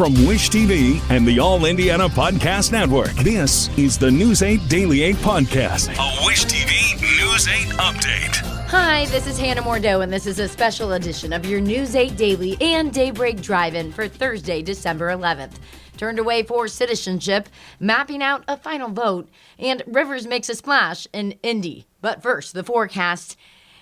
From Wish TV and the All Indiana Podcast Network, this is the News 8 Daily 8 Podcast, a Wish TV News 8 update. Hi, this is Hannah Mordeau, and this is a special edition of your News 8 Daily and Daybreak Drive-In for Thursday, December 11th. Turned away for citizenship, mapping out a final vote, and Rivers makes a splash in Indy. But first, the forecast.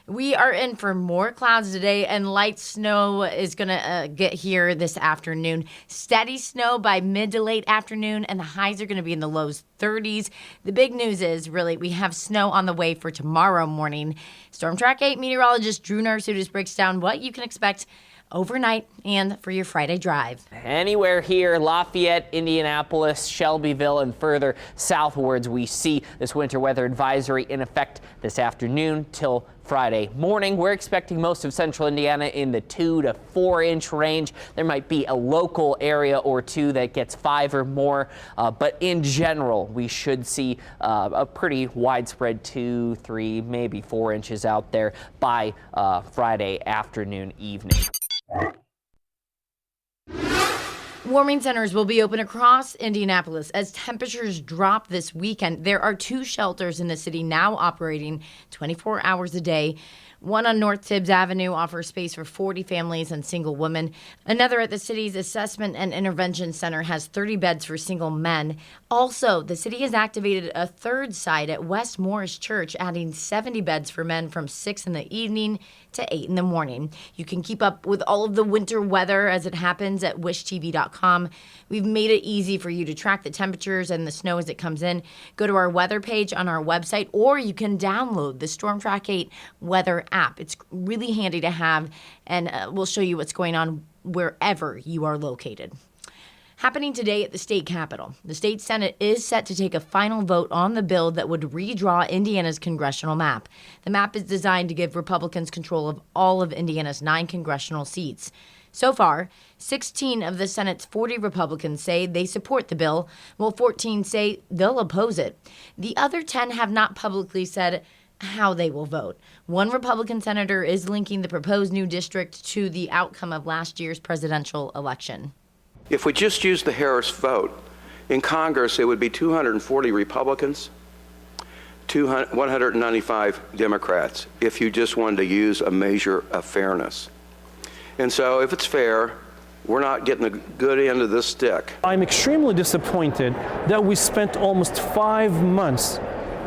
We are in for more clouds today, and light snow is going to get here this afternoon. Steady snow by mid to late afternoon, and the highs are going to be in the low 30s. The big news is, really, we have snow on the way for tomorrow morning. Storm Track 8 meteorologist Drew Narsutis breaks down what you can expect overnight and for your Friday drive. Anywhere here, Lafayette, Indianapolis, Shelbyville, and further southwards, we see this winter weather advisory in effect this afternoon till Friday morning. We're expecting most of central Indiana in the 2 to 4 inch range. There might be a local area or two that gets 5 or more, but in general, we should see a pretty widespread 2, 3, maybe 4 inches out there by Friday afternoon, evening. Warming centers will be open across Indianapolis as temperatures drop this weekend. There are 2 shelters in the city now operating 24 hours a day. One on North Tibbs Avenue offers space for 40 families and single women. Another at the city's Assessment and Intervention Center has 30 beds for single men. Also, the city has activated a third site at West Morris Church, adding 70 beds for men from 6 in the evening to 8 in the morning. You can keep up with all of the winter weather as it happens at wishtv.com. We've made it easy for you to track the temperatures and the snow as it comes in. Go to our weather page on our website, or you can download the Storm Track 8 weather app. It's really handy to have, and we'll show you what's going on wherever you are located. Happening today at the state capitol, the state Senate is set to take a final vote on the bill that would redraw Indiana's congressional map. The map is designed to give Republicans control of all of Indiana's 9 congressional seats. So far, 16 of the Senate's 40 Republicans say they support the bill, while 14 say they'll oppose it. The other 10 have not publicly said how they will vote. One Republican senator is linking the proposed new district to the outcome of last year's presidential election. If we just use the Harris vote, in Congress it would be 240 Republicans, 195 Democrats, if you just wanted to use a measure of fairness. And so if it's fair, we're not getting the good end of this stick. I'm extremely disappointed that we spent almost 5 months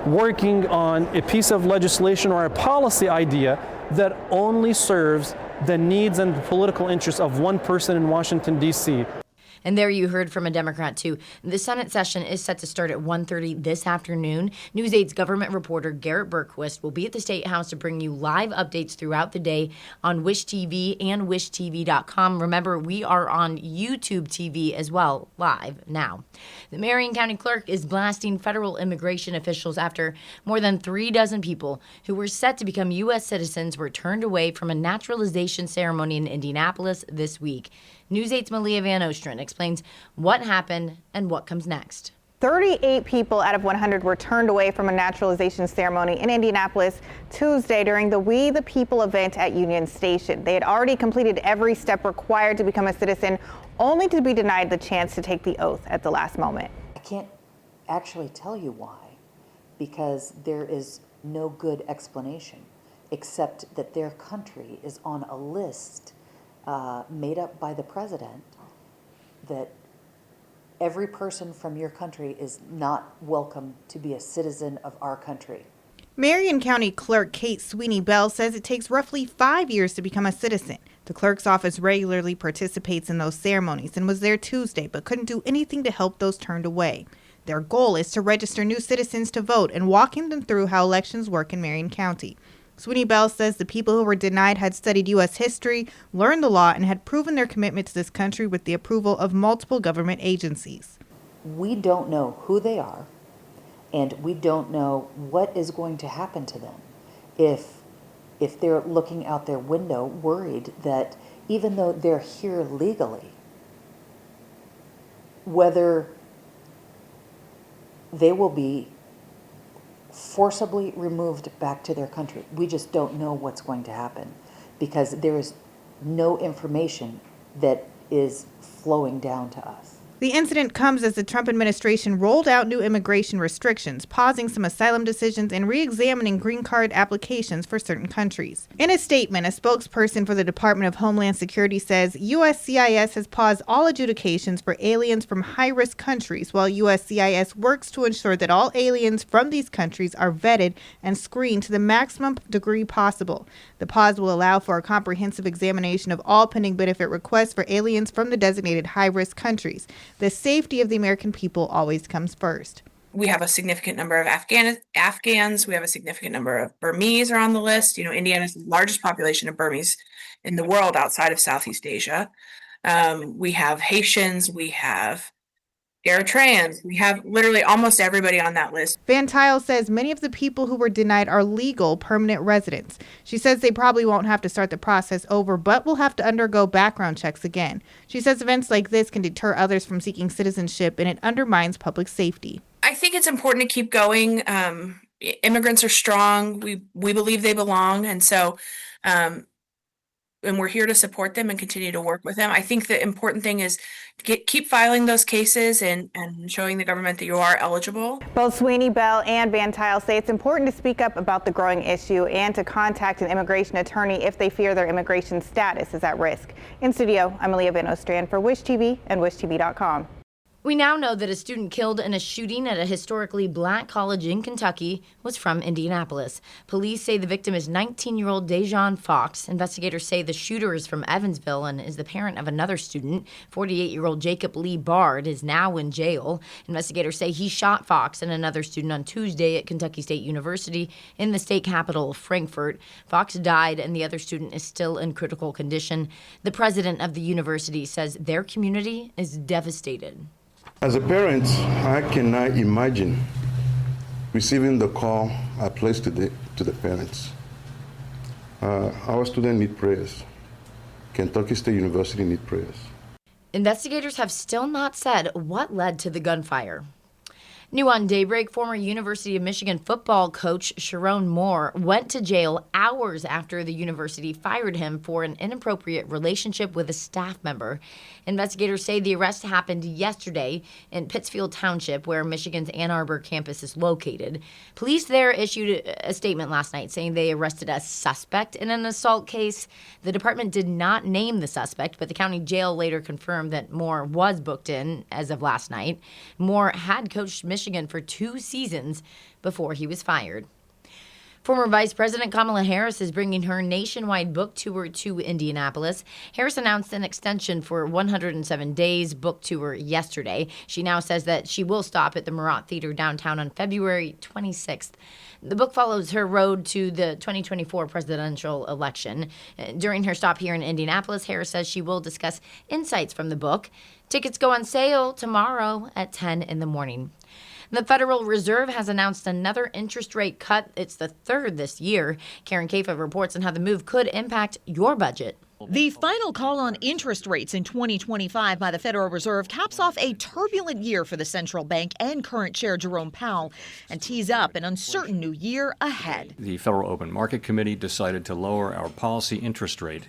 working on a piece of legislation or a policy idea that only serves the needs and the political interests of one person in Washington, D.C. And there you heard from a Democrat, too. The Senate session is set to start at 1:30 this afternoon. News 8's government reporter Garrett Bergquist will be at the State House to bring you live updates throughout the day on Wish TV and wishtv.com. Remember, we are on YouTube TV as well, live now. The Marion County Clerk is blasting federal immigration officials after more than 36 people who were set to become U.S. citizens were turned away from a naturalization ceremony in Indianapolis this week. News 8's Malia Van Ostrin explains what happened and what comes next. 38 people out of 100 were turned away from a naturalization ceremony in Indianapolis Tuesday during the We the People event at Union Station. They had already completed every step required to become a citizen, only to be denied the chance to take the oath at the last moment. I can't actually tell you why, because there is no good explanation, except that their country is on a list made up by the president that every person from your country is not welcome to be a citizen of our country. Marion County Clerk Kate Sweeney Bell says it takes roughly 5 years to become a citizen. The clerk's office regularly participates in those ceremonies and was there Tuesday, but couldn't do anything to help those turned away. Their goal is to register new citizens to vote and walking them through how elections work in Marion County. Sweeney Bell says the people who were denied had studied U.S. history, learned the law, and had proven their commitment to this country with the approval of multiple government agencies. We don't know who they are, and we don't know what is going to happen to them if they're looking out their window worried that even though they're here legally, whether they will be forcibly removed back to their country. We just don't know what's going to happen because there is no information that is flowing down to us. The incident comes as the Trump administration rolled out new immigration restrictions, pausing some asylum decisions and re-examining green card applications for certain countries. In a statement, a spokesperson for the Department of Homeland Security says USCIS has paused all adjudications for aliens from high-risk countries, while USCIS works to ensure that all aliens from these countries are vetted and screened to the maximum degree possible. The pause will allow for a comprehensive examination of all pending benefit requests for aliens from the designated high-risk countries. The safety of the American people always comes first. We have a significant number of Afghans. We have a significant number of Burmese are on the list. You know, Indiana is the largest population of Burmese in the world outside of Southeast Asia. We have Haitians. We have Eritreans. We have literally almost everybody on that list. Van Tile says many of the people who were denied are legal permanent residents. She says they probably won't have to start the process over, but will have to undergo background checks again. She says events like this can deter others from seeking citizenship, and it undermines public safety. I think it's important to keep going. Immigrants are strong. We believe they belong. And so, and we're here to support them and continue to work with them. I think the important thing is to keep filing those cases and showing the government that you are eligible. Both Sweeney Bell and Van Tile say it's important to speak up about the growing issue and to contact an immigration attorney if they fear their immigration status is at risk. In studio, I'm Aaliyah Van Ostrand for Wish TV and WishTV.com. We now know that a student killed in a shooting at a historically black college in Kentucky was from Indianapolis. Police say the victim is 19-year-old Dejon Fox. Investigators say the shooter is from Evansville and is the parent of another student. 48-year-old Jacob Lee Bard is now in jail. Investigators say he shot Fox and another student on Tuesday at Kentucky State University in the state capital of Frankfort. Fox died and the other student is still in critical condition. The president of the university says their community is devastated. As a parent, I cannot imagine receiving the call I placed to the parents. Our students need prayers. Kentucky State University need prayers. Investigators have still not said what led to the gunfire. New on Daybreak, former University of Michigan football coach Sharon Moore went to jail hours after the university fired him for an inappropriate relationship with a staff member. Investigators say the arrest happened yesterday in Pittsfield Township, where Michigan's Ann Arbor campus is located. Police there issued a statement last night saying they arrested a suspect in an assault case. The department did not name the suspect, but the county jail later confirmed that Moore was booked in as of last night. Moore had coached Michigan for 2 seasons before he was fired. Former Vice President Kamala Harris is bringing her nationwide book tour to Indianapolis. Harris announced an extension for 107 days book tour yesterday. She now says that she will stop at the Murat Theater downtown on February 26th. The book follows her road to the 2024 presidential election. During her stop here in Indianapolis, Harris says she will discuss insights from the book. Tickets go on sale tomorrow at 10 in the morning. The Federal Reserve has announced another interest rate cut. It's the third this year. Karen Kafa reports on how the move could impact your budget. The final call on interest rates in 2025 by the Federal Reserve caps off a turbulent year for the central bank and current chair Jerome Powell and tees up an uncertain new year ahead. The Federal Open Market Committee decided to lower our policy interest rate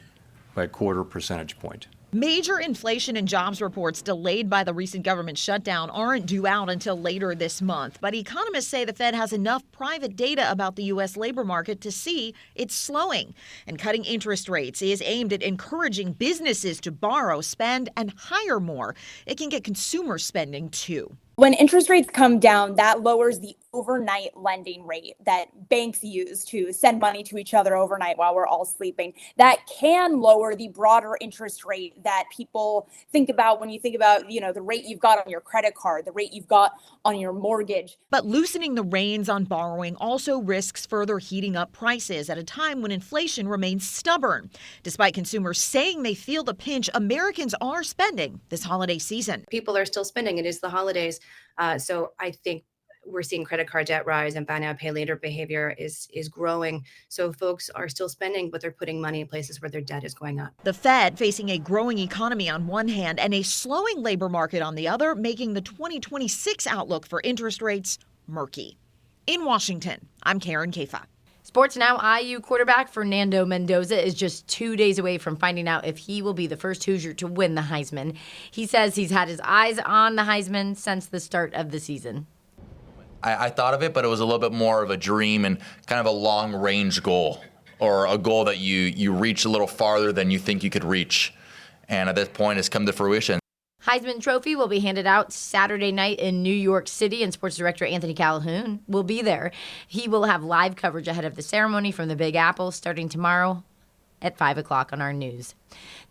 by a 1/4 percentage point. Major inflation and jobs reports delayed by the recent government shutdown aren't due out until later this month. But economists say the Fed has enough private data about the U.S. labor market to see it's slowing. And cutting interest rates is aimed at encouraging businesses to borrow, spend, and hire more. It can get consumer spending, too. When interest rates come down, that lowers the overnight lending rate that banks use to send money to each other overnight while we're all sleeping. That can lower the broader interest rate that people think about when you think about, the rate you've got on your credit card, the rate you've got on your mortgage. But loosening the reins on borrowing also risks further heating up prices at a time when inflation remains stubborn. Despite consumers saying they feel the pinch, Americans are spending this holiday season. People are still spending. It is the holidays. So I think we're seeing credit card debt rise and buy now, pay later behavior is growing. So folks are still spending, but they're putting money in places where their debt is going up. The Fed facing a growing economy on one hand and a slowing labor market on the other, making the 2026 outlook for interest rates murky. In Washington, I'm Karen Kafa. Sports Now, IU quarterback Fernando Mendoza is just 2 days away from finding out if he will be the first Hoosier to win the Heisman. He says he's had his eyes on the Heisman since the start of the season. I thought of it, but it was a little bit more of a dream and kind of a long-range goal, or a goal that you reach a little farther than you think you could reach. And at this point, it's come to fruition. Heisman Trophy will be handed out Saturday night in New York City, and sports director Anthony Calhoun will be there. He will have live coverage ahead of the ceremony from the Big Apple starting tomorrow at 5 o'clock on our news.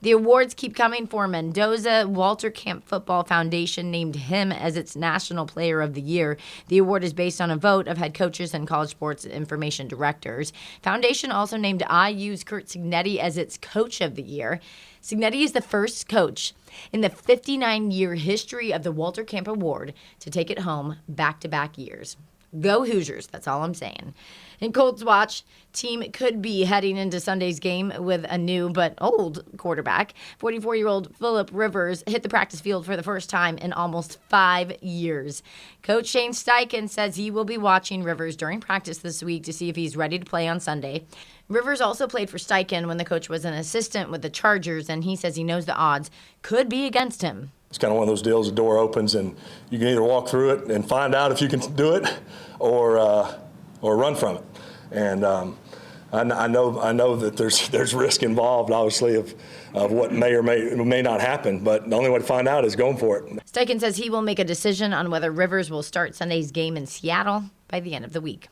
The awards keep coming for Mendoza. Walter Camp Football Foundation named him as its National Player of the Year. The award is based on a vote of head coaches and college sports information directors. Foundation also named IU's Curt Cignetti as its Coach of the Year. Cignetti is the first coach in the 59-year history of the Walter Camp Award to take it home back-to-back years. Go Hoosiers, that's all I'm saying. In Colts Watch, team could be heading into Sunday's game with a new but old quarterback. 44-year-old Phillip Rivers hit the practice field for the first time in almost 5 years. Coach Shane Steichen says he will be watching Rivers during practice this week to see if he's ready to play on Sunday. Rivers also played for Steichen when the coach was an assistant with the Chargers, and he says he knows the odds could be against him. It's kind of one of those deals, the door opens and you can either walk through it and find out if you can do it or run from it. And I know that there's risk involved, obviously, of what may or may not happen, but the only way to find out is going for it. Steichen says he will make a decision on whether Rivers will start Sunday's game in Seattle by the end of the week.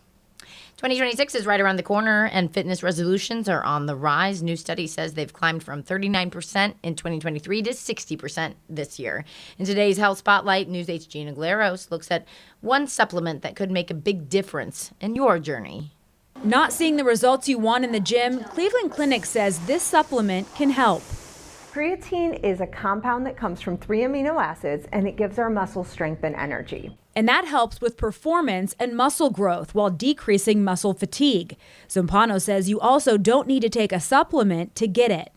2026 is right around the corner, and fitness resolutions are on the rise. New study says they've climbed from 39% in 2023 to 60% this year. In today's Health Spotlight, News 8's Gina Galeros looks at one supplement that could make a big difference in your journey. Not seeing the results you want in the gym? Cleveland Clinic says this supplement can help. Creatine is a compound that comes from 3 amino acids, and it gives our muscles strength and energy. And that helps with performance and muscle growth while decreasing muscle fatigue. Zampano says you also don't need to take a supplement to get it.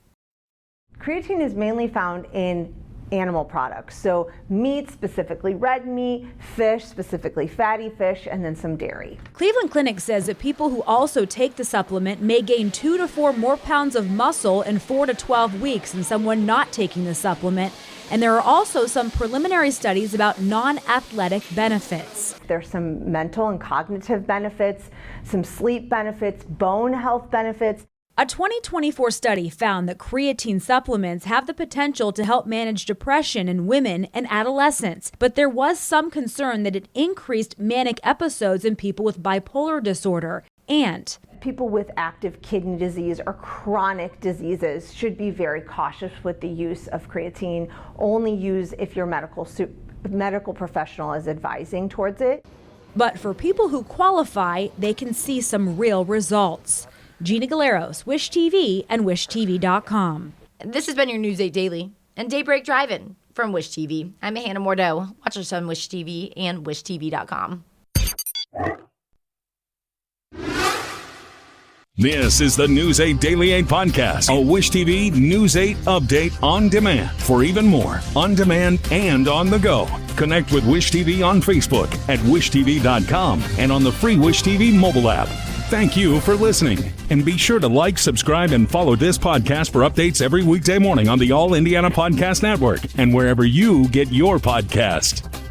Creatine is mainly found in animal products, so meat, specifically red meat, fish, specifically fatty fish, and then some dairy. Cleveland Clinic says that people who also take the supplement may gain 2 to 4 more pounds of muscle in 4 to 12 weeks than someone not taking the supplement. And there are also some preliminary studies about non-athletic benefits. There's some mental and cognitive benefits, some sleep benefits, bone health benefits. A 2024 study found that creatine supplements have the potential to help manage depression in women and adolescents, but there was some concern that it increased manic episodes in people with bipolar disorder. And people with active kidney disease or chronic diseases should be very cautious with the use of creatine. Only use if your medical professional is advising towards it. But for people who qualify, they can see some real results. Gina Galeros, Wish TV and WishTV.com. This has been your News 8 Daily and Daybreak Drive-In from Wish TV. I'm Hannah Mordeau. Watch us on Wish TV and WishTV.com. This is the News 8 Daily 8 podcast, a Wish TV News 8 update on demand. For even more, on demand and on the go. Connect with Wish TV on Facebook at WishTV.com and on the free Wish TV mobile app. Thank you for listening. And be sure to like, subscribe, and follow this podcast for updates every weekday morning on the All Indiana Podcast Network and wherever you get your podcast.